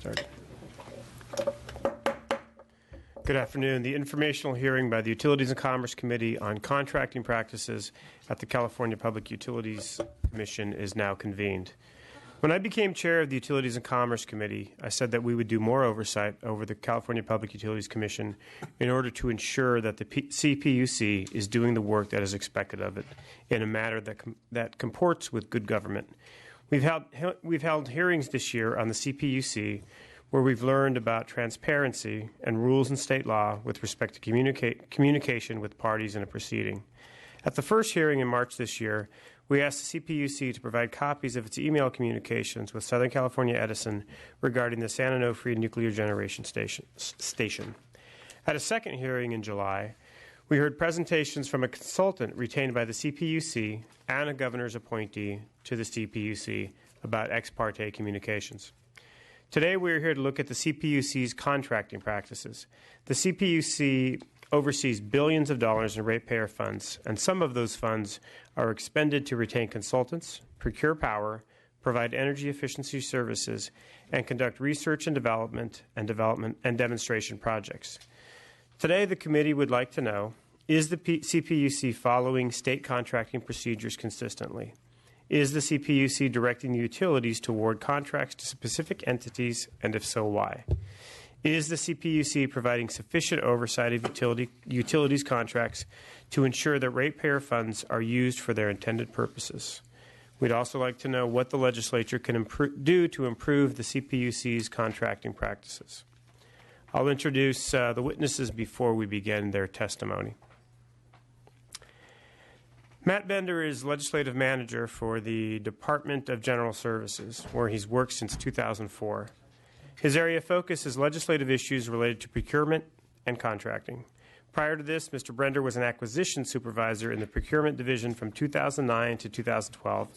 Start. Good afternoon. The informational hearing by the Utilities and Commerce Committee on contracting practices at the California Public Utilities Commission is now convened. When I became chair of the Utilities and Commerce Committee, I said that we would do more oversight over the California Public Utilities Commission in order to ensure that the CPUC is doing the work that is expected of it in a manner that comports with good government. We've held hearings this year on the CPUC where we've learned about transparency and rules in state law with respect to communication with parties in a proceeding. At the first hearing in March this year, we asked the CPUC to provide copies of its email communications with Southern California Edison regarding the San Onofre nuclear generation station. At a second hearing in July, we heard presentations from a consultant retained by the CPUC and a governor's appointee to the CPUC about ex parte communications. Today, we are here to look at the CPUC's contracting practices. The CPUC oversees billions of dollars in ratepayer funds, and some of those funds are expended to retain consultants, procure power, provide energy efficiency services, and conduct research and development and demonstration projects. Today, the committee would like to know, is the CPUC following state contracting procedures consistently? Is the CPUC directing the utilities to award contracts to specific entities, and if so, why? Is the CPUC providing sufficient oversight of utilities contracts to ensure that ratepayer funds are used for their intended purposes? We'd also like to know what the legislature can do to improve the CPUC's contracting practices. I'll introduce the witnesses before we begin their testimony. Matt Bender is legislative manager for the Department of General Services, where he's worked since 2004. His area of focus is legislative issues related to procurement and contracting. Prior to this, Mr. Bender was an acquisition supervisor in the procurement division from 2009 to 2012,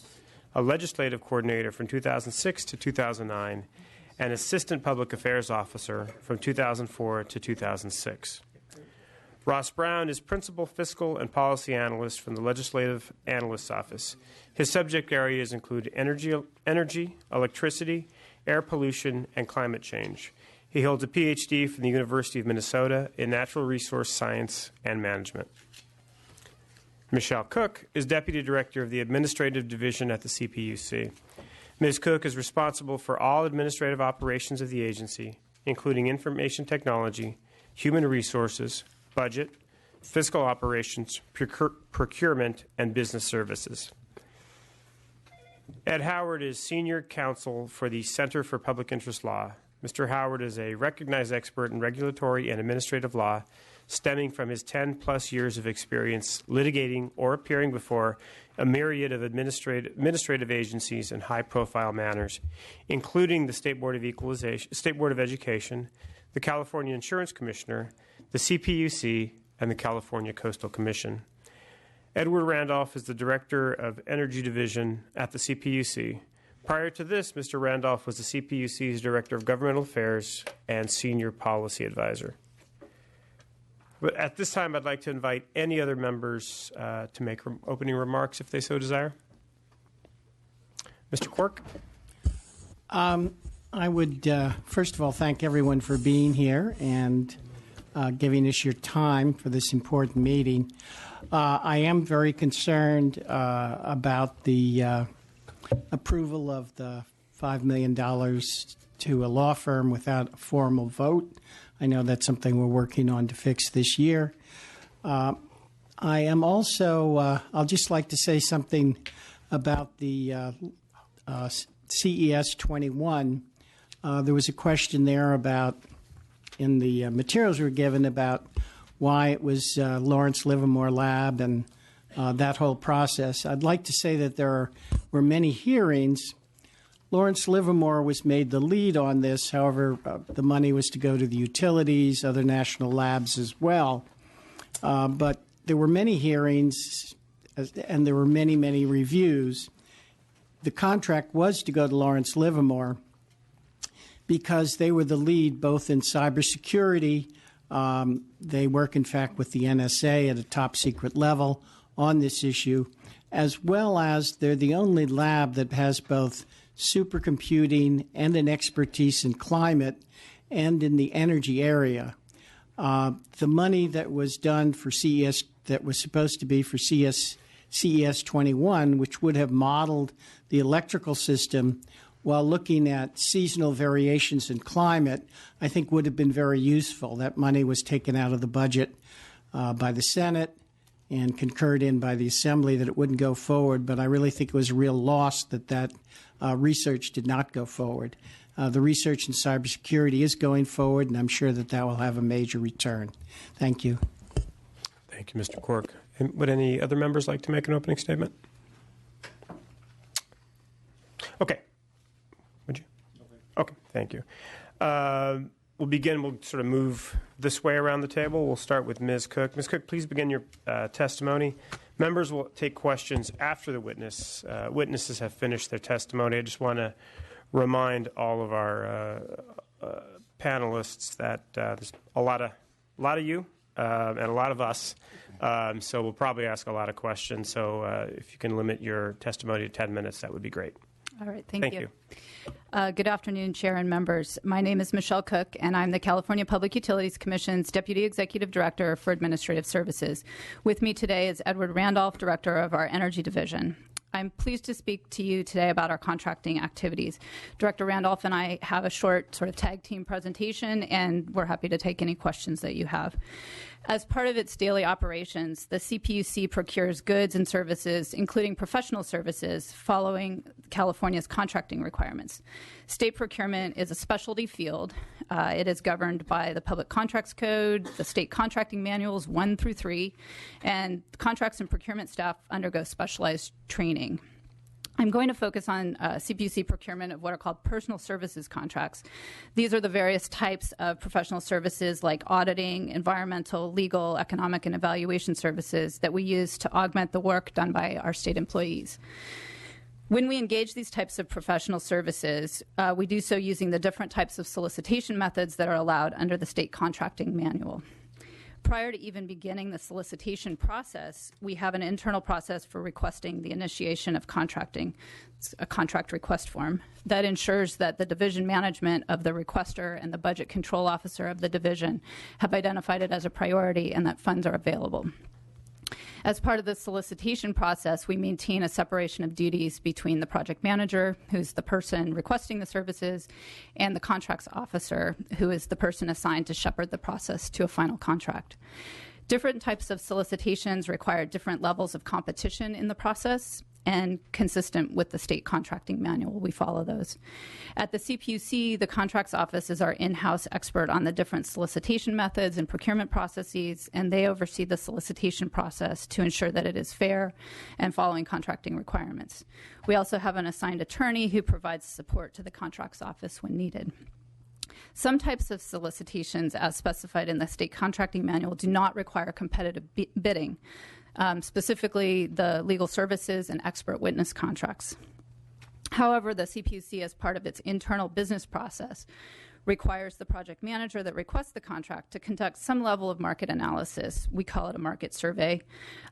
a legislative coordinator from 2006 to 2009, and assistant public affairs officer from 2004 to 2006. Ross Brown is principal fiscal and policy analyst from the Legislative Analyst's Office. His subject areas include energy, electricity, air pollution, and climate change. He holds a Ph.D. from the University of Minnesota in natural resource science and management. Michelle Cook is Deputy Director of the Administrative Division at the CPUC. Ms. Cook is responsible for all administrative operations of the agency, including information technology, human resources, budget, fiscal operations, procurement, and business services. Ed Howard is Senior Counsel for the Center for Public Interest Law. Mr. Howard is a recognized expert in regulatory and administrative law, stemming from his 10-plus years of experience litigating or appearing before a myriad of administrative agencies in high-profile manners, including the State Board of Education, the California Insurance Commissioner, the CPUC, and the California Coastal Commission. Edward Randolph is the Director of Energy Division at the CPUC. Prior to this, Mr. Randolph was the CPUC's Director of Governmental Affairs and Senior Policy Advisor. But at this time, I'd like to invite any other members to make opening remarks if they so desire. Mr. Quirk? I would, first of all, thank everyone for being here and giving us your time for this important meeting. I am very concerned about the approval of the $5 million to a law firm without a formal vote. I know that's something we're working on to fix this year. I am also, I'll just like to say something about the CES 21. There was a question there about, in the materials we were given, about why it was Lawrence Livermore Lab and that whole process. I'd like to say that there were many hearings. Lawrence Livermore was made the lead on this. However, the money was to go to the utilities, other national labs as well. But there were many hearings, and there were many, many reviews. The contract was to go to Lawrence Livermore because they were the lead both in cybersecurity. They work, in fact, with the NSA at a top secret level on this issue, as well as they're the only lab that has both supercomputing and an expertise in climate and in the energy area. The money that was done for CES, that was supposed to be for CES 21, which would have modeled the electrical system while looking at seasonal variations in climate, I think would have been very useful. That money was taken out of the budget by the Senate and concurred in by the Assembly that it wouldn't go forward, but I really think it was a real loss that research did not go forward. The research in cybersecurity is going forward, and I'm sure that will have a major return. Thank you. Thank you, Mr. Quirk. And would any other members like to make an opening statement? Okay. Would you? Okay, thank you. We'll begin. We'll sort of move this way around the table. We'll start with Ms. Cook. Ms. Cook, please begin your testimony. Members will take questions after the witnesses have finished their testimony. I just want to remind all of our panelists that there's a lot of you and a lot of us, so we'll probably ask a lot of questions. So if you can limit your testimony to 10 minutes, that would be great. All right, thank you. Good afternoon, Chair and members. My name is Michelle Cook, and I'm the California Public Utilities Commission's Deputy Executive Director for Administrative Services. With me today is Edward Randolph, Director of our Energy Division. I'm pleased to speak to you today about our contracting activities. Director Randolph and I have a short sort of tag team presentation, and we're happy to take any questions that you have. As part of its daily operations, the CPUC procures goods and services, including professional services, following California's contracting requirements. State procurement is a specialty field. It is governed by the Public Contracts Code, the state contracting manuals 1 through 3, and contracts and procurement staff undergo specialized training. I'm going to focus on CPUC procurement of what are called personal services contracts. These are the various types of professional services like auditing, environmental, legal, economic, and evaluation services that we use to augment the work done by our state employees. When we engage these types of professional services, we do so using the different types of solicitation methods that are allowed under the state contracting manual. Prior to even beginning the solicitation process, we have an internal process for requesting the initiation of contracting. It's a contract request form that ensures that the division management of the requester and the budget control officer of the division have identified it as a priority and that funds are available. As part of the solicitation process, we maintain a separation of duties between the project manager, who's the person requesting the services, and the contracts officer, who is the person assigned to shepherd the process to a final contract. Different types of solicitations require different levels of competition in the process, and consistent with the state contracting manual, we follow those. At the CPUC, the contracts office is our in-house expert on the different solicitation methods and procurement processes, and they oversee the solicitation process to ensure that it is fair and following contracting requirements. We also have an assigned attorney who provides support to the contracts office when needed. Some types of solicitations, as specified in the state contracting manual, do not require competitive bidding. Specifically the legal services and expert witness contracts. However, the CPUC, as part of its internal business process, requires the project manager that requests the contract to conduct some level of market analysis, we call it a market survey,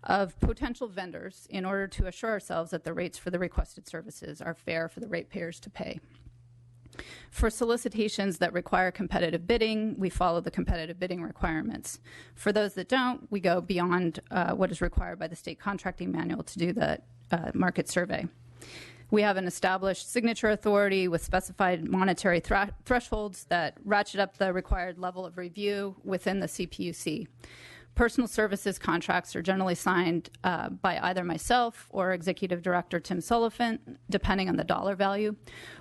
of potential vendors in order to assure ourselves that the rates for the requested services are fair for the ratepayers to pay. For solicitations that require competitive bidding, we follow the competitive bidding requirements. For those that don't, we go beyond what is required by the state contracting manual to do the market survey. We have an established signature authority with specified monetary thresholds that ratchet up the required level of review within the CPUC. Personal services contracts are generally signed by either myself or Executive Director Tim Sullivan, depending on the dollar value,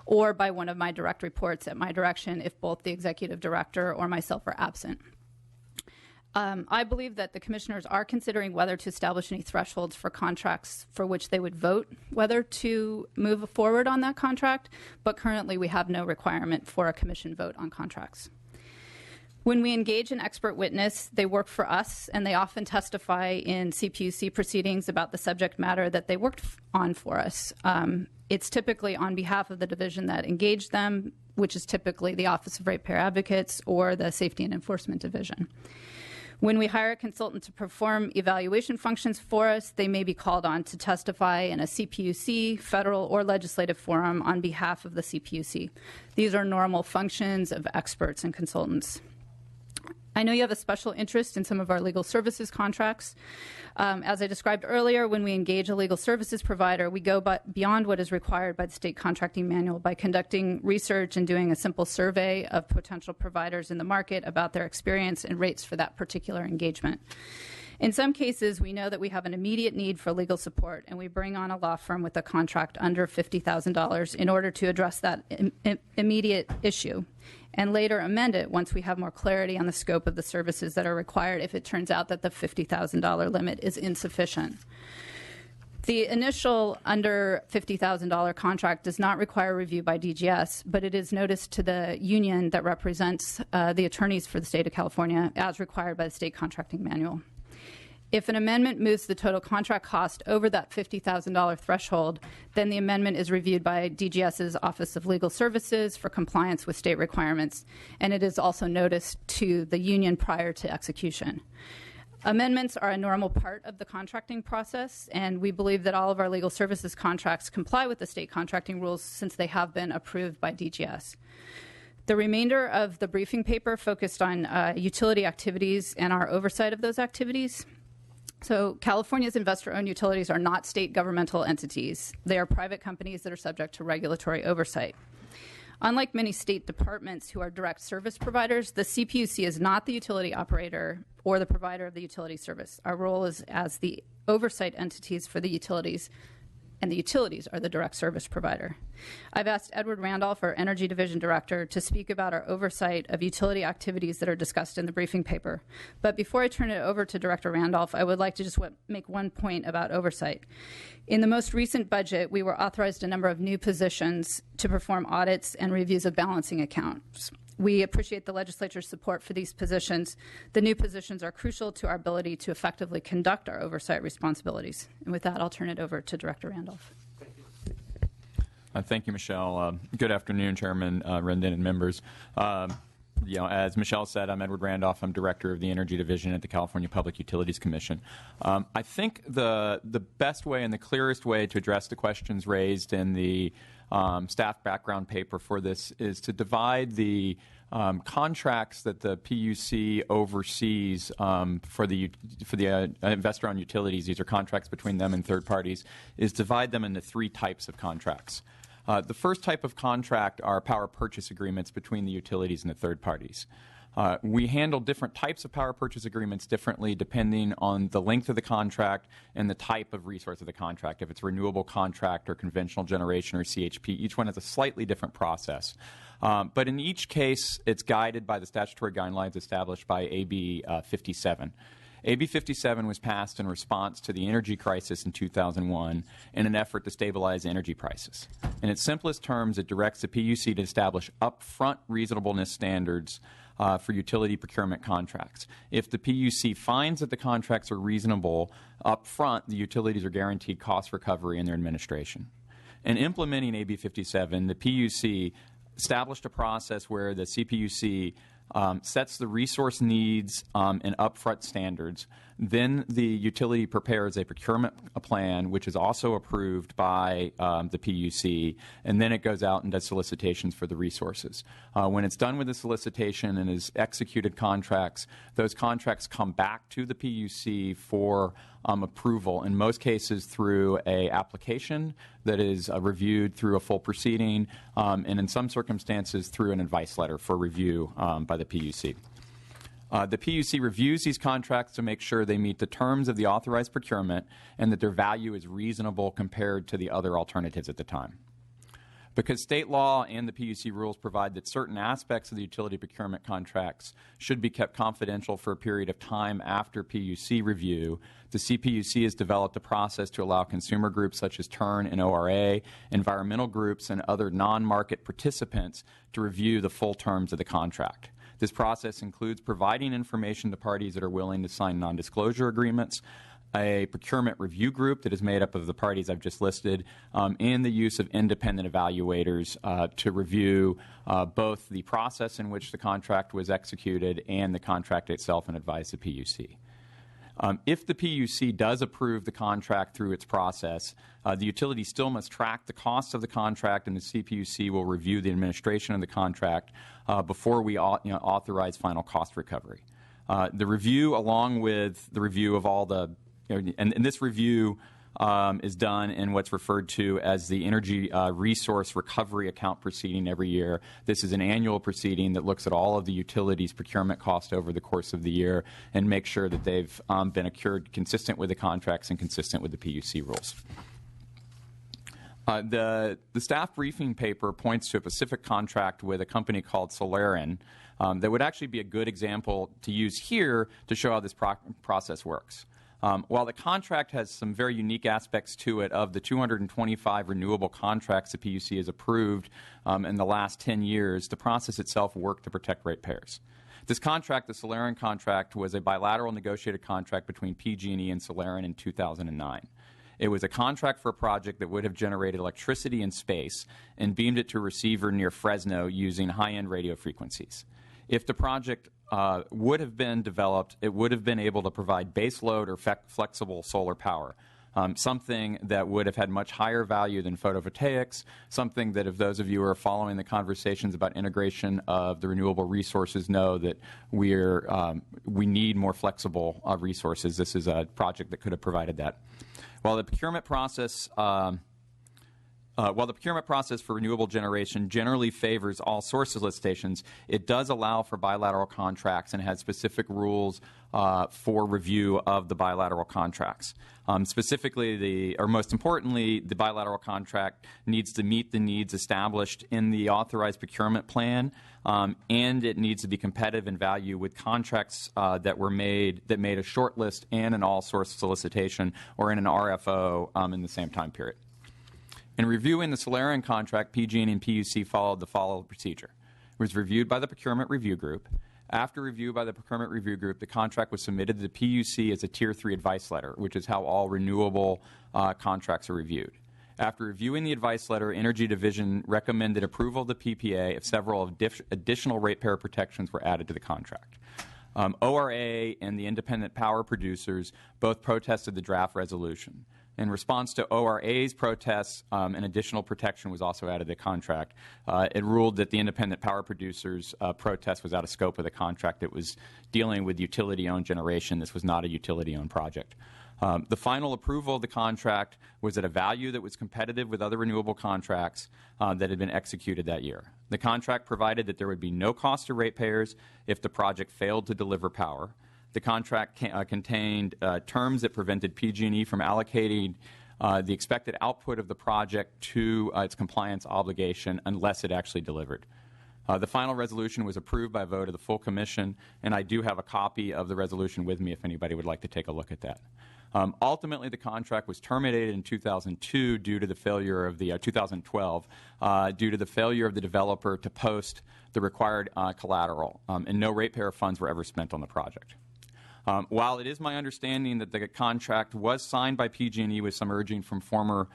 or by one of my direct reports at my direction if both the Executive Director or myself are absent. I believe that the commissioners are considering whether to establish any thresholds for contracts for which they would vote whether to move forward on that contract, but currently we have no requirement for a commission vote on contracts. When we engage an expert witness, they work for us, and they often testify in CPUC proceedings about the subject matter that they worked on for us. It's typically on behalf of the division that engaged them, which is typically the Office of Ratepayer Advocates or the Safety and Enforcement Division. When we hire a consultant to perform evaluation functions for us, they may be called on to testify in a CPUC, federal, or legislative forum on behalf of the CPUC. These are normal functions of experts and consultants. I know you have a special interest in some of our legal services contracts. As I described earlier, when we engage a legal services provider, we go beyond what is required by the state contracting manual by conducting research and doing a simple survey of potential providers in the market about their experience and rates for that particular engagement. In some cases, we know that we have an immediate need for legal support, and we bring on a law firm with a contract under $50,000 in order to address that immediate issue, and later amend it once we have more clarity on the scope of the services that are required if it turns out that the $50,000 limit is insufficient. The initial under $50,000 contract does not require review by DGS, but it is noticed to the union that represents the attorneys for the state of California as required by the state contracting manual. If an amendment moves the total contract cost over that $50,000 threshold, then the amendment is reviewed by DGS's Office of Legal Services for compliance with state requirements, and it is also noticed to the union prior to execution. Amendments are a normal part of the contracting process, and we believe that all of our legal services contracts comply with the state contracting rules since they have been approved by DGS. The remainder of the briefing paper focused on utility activities and our oversight of those activities. So California's investor-owned utilities are not state governmental entities. They are private companies that are subject to regulatory oversight. Unlike many state departments who are direct service providers, the CPUC is not the utility operator or the provider of the utility service. Our role is as the oversight entities for the utilities, and the utilities are the direct service provider. I've asked Edward Randolph, our Energy Division Director, to speak about our oversight of utility activities that are discussed in the briefing paper. But before I turn it over to Director Randolph, I would like to just make one point about oversight. In the most recent budget, we were authorized a number of new positions to perform audits and reviews of balancing accounts. We appreciate the legislature's support for these positions. The new positions are crucial to our ability to effectively conduct our oversight responsibilities. And with that, I'll turn it over to Director Randolph. Thank you, Michelle. Good afternoon, Chairman Rendon and members. As Michelle said, I'm Edward Randolph. I'm Director of the Energy Division at the California Public Utilities Commission. I think the best way and the clearest way to address the questions raised in the staff background paper for this is to divide the contracts that the PUC oversees for the investor-owned utilities. These are contracts between them and third parties. Is divide them into three types of contracts. The first type of contract are power purchase agreements between the utilities and the third parties. We handle different types of power purchase agreements differently depending on the length of the contract and the type of resource of the contract. If it's a renewable contract or conventional generation or CHP, each one has a slightly different process. But in each case, it's guided by the statutory guidelines established by AB 57. AB 57 was passed in response to the energy crisis in 2001 in an effort to stabilize energy prices. In its simplest terms, it directs the PUC to establish upfront reasonableness standards for utility procurement contracts. If the PUC finds that the contracts are reasonable up front, the utilities are guaranteed cost recovery in their administration. In implementing AB 57, the PUC established a process where the CPUC sets the resource needs and upfront standards. Then the utility prepares a procurement plan, which is also approved by the PUC, and then it goes out and does solicitations for the resources. When it's done with the solicitation and is executed contracts, those contracts come back to the PUC for approval, in most cases through an application that is reviewed through a full proceeding, and in some circumstances through an advice letter for review by the PUC. The PUC reviews these contracts to make sure they meet the terms of the authorized procurement and that their value is reasonable compared to the other alternatives at the time. Because state law and the PUC rules provide that certain aspects of the utility procurement contracts should be kept confidential for a period of time after PUC review, the CPUC has developed a process to allow consumer groups such as TURN and ORA, environmental groups, and other non-market participants to review the full terms of the contract. This process includes providing information to parties that are willing to sign non-disclosure agreements, a procurement review group that is made up of the parties I've just listed, and the use of independent evaluators to review both the process in which the contract was executed and the contract itself and advise the PUC. If the PUC does approve the contract through its process, the utility still must track the costs of the contract, and the CPUC will review the administration of the contract before we authorize final cost recovery. The review, along with the review of all the, and this review is done in what's referred to as the Energy Resource Recovery Account proceeding every year. This is an annual proceeding that looks at all of the utilities' procurement cost over the course of the year and makes sure that they've been accrued consistent with the contracts and consistent with the PUC rules. The staff briefing paper points to a specific contract with a company called Solarin that would actually be a good example to use here to show how this process works. While the contract has some very unique aspects to it, of the 225 renewable contracts the PUC has approved in the last 10 years, the process itself worked to protect ratepayers. This contract, the Solarin contract, was a bilateral negotiated contract between PG&E and Solarin in 2009. It was a contract for a project that would have generated electricity in space and beamed it to a receiver near Fresno using high-end radio frequencies. If the project would have been developed, it would have been able to provide base load or flexible solar power, something that would have had much higher value than photovoltaics, something that if those of you who are following the conversations about integration of the renewable resources know that we need more flexible resources. This is a project that could have provided that. While the procurement process for renewable generation generally favors all source solicitations, it does allow for bilateral contracts and has specific rules for review of the bilateral contracts. Specifically, most importantly, the bilateral contract needs to meet the needs established in the authorized procurement plan, and it needs to be competitive in value with contracts that made a short list and an all-source solicitation or in an RFO in the same time period. In reviewing the Solarin contract, PG&E and PUC followed the following procedure. It was reviewed by the Procurement Review Group. After review by the Procurement Review Group, the contract was submitted to the PUC as a Tier 3 advice letter, which is how all renewable contracts are reviewed. After reviewing the advice letter, Energy Division recommended approval of the PPA if several additional ratepayer protections were added to the contract. ORA and the independent power producers both protested the draft resolution. In response to ORA's protests, an additional protection was also added to the contract. It ruled that the independent power producers' protest was out of scope of the contract. It was dealing with utility-owned generation. This was not a utility-owned project. The final approval of the contract was at a value that was competitive with other renewable contracts that had been executed that year. The contract provided that there would be no cost to ratepayers if the project failed to deliver power. The contract contained terms that prevented PG&E from allocating the expected output of the project to its compliance obligation unless it actually delivered. The final resolution was approved by a vote of the full commission, and I do have a copy of the resolution with me if anybody would like to take a look at that. Ultimately, the contract was terminated in 2002 due to the failure of the 2012 due to the failure of the developer to post the required collateral, and no ratepayer funds were ever spent on the project. While it is my understanding that the contract was signed by PG&E with some urging from former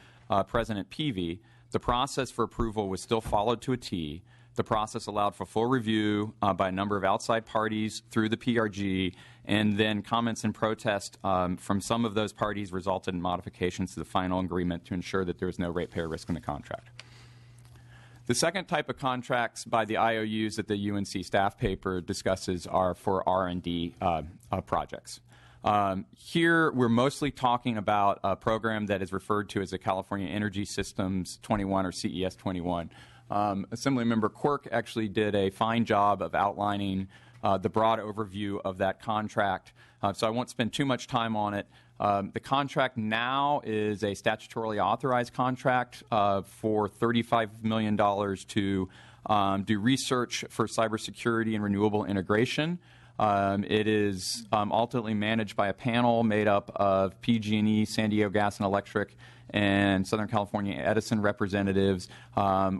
President Peavy, the process for approval was still followed to a T. The process allowed for full review by a number of outside parties through the PRG, and then comments and protest from some of those parties resulted in modifications to the final agreement to ensure that there was no ratepayer risk in the contract. The second type of contracts by the IOUs that the UNC staff paper discusses are for R&D projects. Here, we're mostly talking about a program that is referred to as the California Energy Systems 21 or CES 21. Assemblymember Quirk actually did a fine job of outlining the broad overview of that contract, so I won't spend too much time on it. The contract now is a statutorily authorized contract for $35 million to do research for cybersecurity and renewable integration. It is ultimately managed by a panel made up of PG&E, San Diego Gas and Electric, and Southern California Edison representatives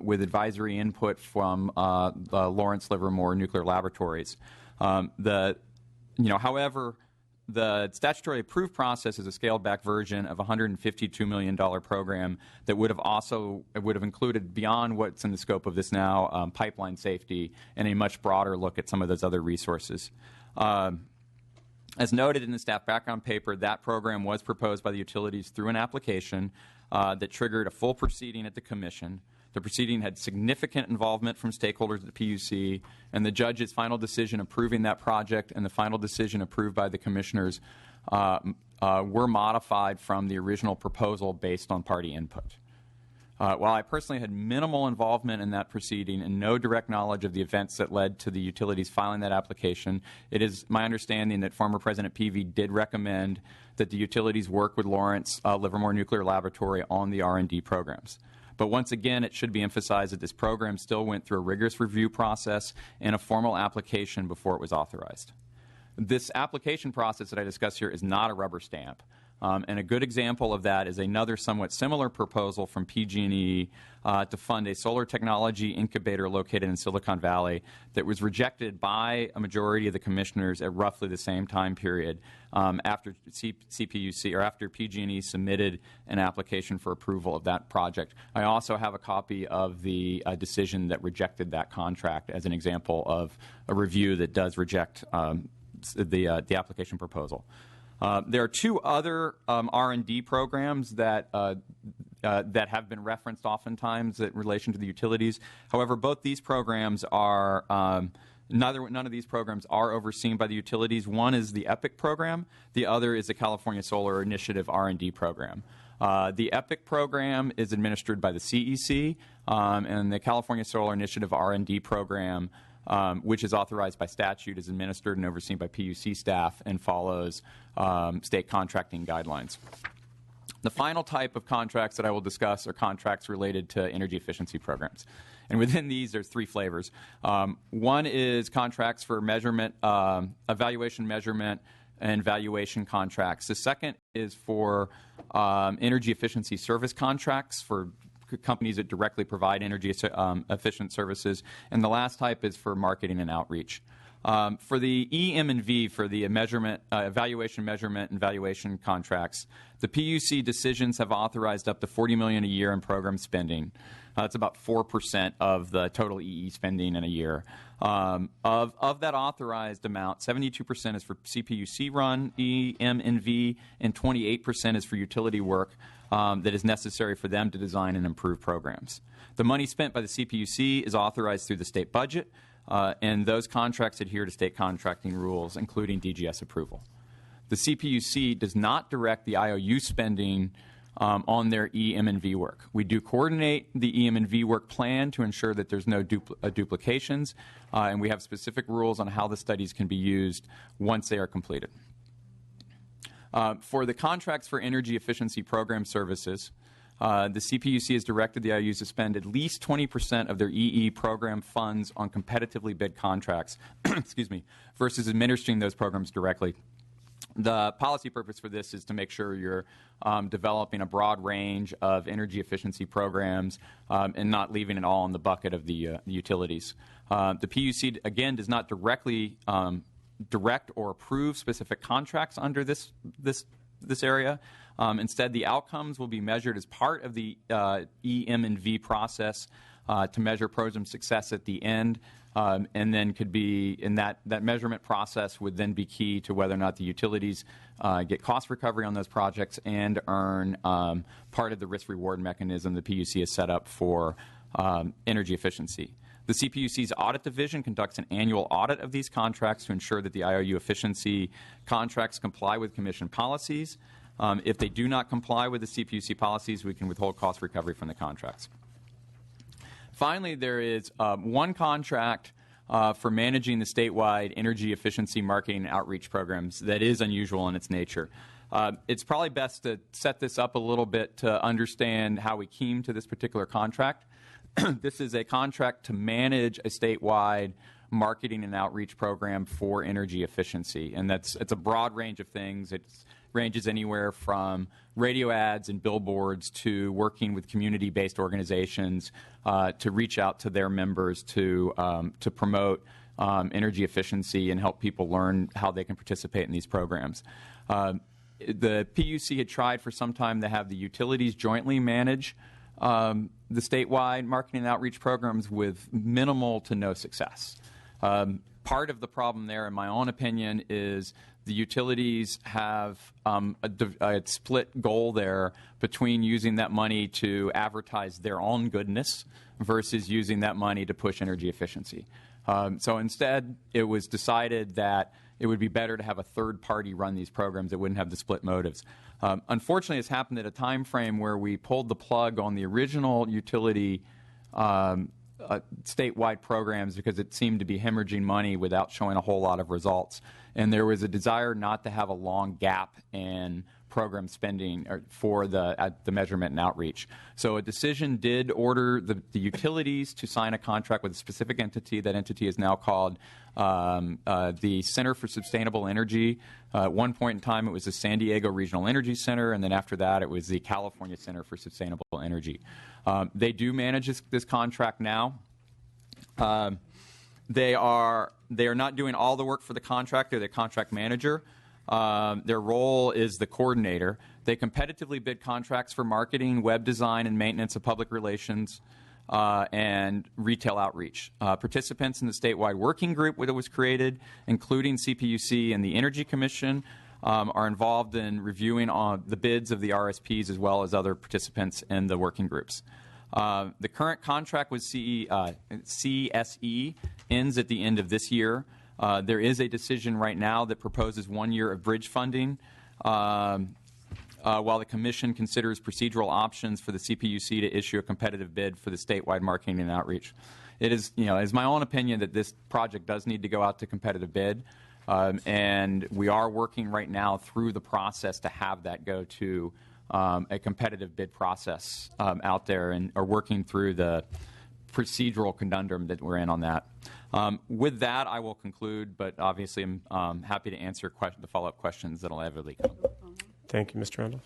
with advisory input from the Lawrence Livermore Nuclear Laboratories. However, the statutory approved process is a scaled-back version of a $152 million program that would have included, beyond what's in the scope of this now, pipeline safety and a much broader look at some of those other resources. As noted in the staff background paper, that program was proposed by the utilities through an application that triggered a full proceeding at the Commission. The proceeding had significant involvement from stakeholders at the PUC, and the judge's final decision approving that project and the final decision approved by the commissioners were modified from the original proposal based on party input. While I personally had minimal involvement in that proceeding and no direct knowledge of the events that led to the utilities filing that application, it is my understanding that former President Peavy did recommend that the utilities work with Lawrence Livermore Nuclear Laboratory on the R&D programs. But once again, it should be emphasized that this program still went through a rigorous review process and a formal application before it was authorized. This application process that I discuss here is not a rubber stamp. And a good example of that is another somewhat similar proposal from PG&E to fund a solar technology incubator located in Silicon Valley that was rejected by a majority of the commissioners at roughly the same time period after CPUC or after PG&E submitted an application for approval of that project. I also have a copy of the decision that rejected that contract as an example of a review that does reject the application proposal. There are two other R&D programs that have been referenced oftentimes in relation to the utilities. However, both these programs are none of these programs are overseen by the utilities. One is the EPIC program. The other is the California Solar Initiative R&D program. The EPIC program is administered by the CEC, and the California Solar Initiative R&D program, which is authorized by statute, is administered and overseen by PUC staff and follows state contracting guidelines. The final type of contracts that I will discuss are contracts related to energy efficiency programs. And within these, there's three flavors. One is contracts for measurement, evaluation, measurement, and valuation contracts. The second is for energy efficiency service contracts for companies that directly provide energy efficient services. And the last type is for marketing and outreach. For the EM&V, for the evaluation, measurement, and valuation contracts, the PUC decisions have authorized up to $40 million a year in program spending. That's about 4% of the total EE spending in a year. Of that authorized amount, 72% is for CPUC-run EM&V, and 28% is for utility work that is necessary for them to design and improve programs. The money spent by the CPUC is authorized through the state budget, and those contracts adhere to state contracting rules, including DGS approval. The CPUC does not direct the IOU spending on their EM&V work. We do coordinate the EM&V work plan to ensure that there's no duplications, and we have specific rules on how the studies can be used once they are completed. For the contracts for energy efficiency program services, the CPUC has directed the IOUs to spend at least 20% of their EE program funds on competitively bid contracts excuse me, versus administering those programs directly. The policy purpose for this is to make sure you're developing a broad range of energy efficiency programs and not leaving it all in the bucket of the utilities. The PUC, again, does not directly direct or approve specific contracts under this area. Instead, the outcomes will be measured as part of the EM&V process to measure program success at the end, and then could be in that measurement process would then be key to whether or not the utilities get cost recovery on those projects and earn part of the risk-reward mechanism the PUC has set up for energy efficiency. The CPUC's audit division conducts an annual audit of these contracts to ensure that the IOU efficiency contracts comply with Commission policies. If they do not comply with the CPUC policies, we can withhold cost recovery from the contracts. Finally, there is one contract for managing the statewide energy efficiency marketing and outreach programs that is unusual in its nature. It's probably best to set this up a little bit to understand how we came to this particular contract. This is a contract to manage a statewide marketing and outreach program for energy efficiency, and it's a broad range of things. It ranges anywhere from radio ads and billboards to working with community-based organizations to reach out to their members to promote energy efficiency and help people learn how they can participate in these programs. The PUC had tried for some time to have the utilities jointly manage the statewide marketing and outreach programs with minimal to no success. Part of the problem there, in my own opinion, is the utilities have a split goal there between using that money to advertise their own goodness versus using that money to push energy efficiency. So instead, it was decided that it would be better to have a third party run these programs that wouldn't have the split motives. Unfortunately, it's happened at a time frame where we pulled the plug on the original utility statewide programs because it seemed to be hemorrhaging money without showing a whole lot of results. And there was a desire not to have a long gap in program spending for the measurement and outreach. So a decision did order the utilities to sign a contract with a specific entity. That entity is now called the Center for Sustainable Energy. At one point in time, it was the San Diego Regional Energy Center, and then after that, it was the California Center for Sustainable Energy. They do manage this contract now. They are not doing all the work for the contract. They're the contract manager. Their role is the coordinator. They competitively bid contracts for marketing, web design, and maintenance of public relations and retail outreach. Participants in the statewide working group that was created, including CPUC and the Energy Commission, are involved in reviewing the bids of the RSPs as well as other participants in the working groups. The current contract with CSE ends at the end of this year. There is a decision right now that proposes 1 year of bridge funding while the Commission considers procedural options for the CPUC to issue a competitive bid for the statewide marketing and outreach. It is my own opinion that this project does need to go out to competitive bid, and we are working right now through the process to have that go to a competitive bid process out there, and are working through the procedural conundrum that we're in on that. With that, I will conclude, but obviously I'm happy to answer the follow-up questions that will inevitably come. Thank you, Mr. Randolph.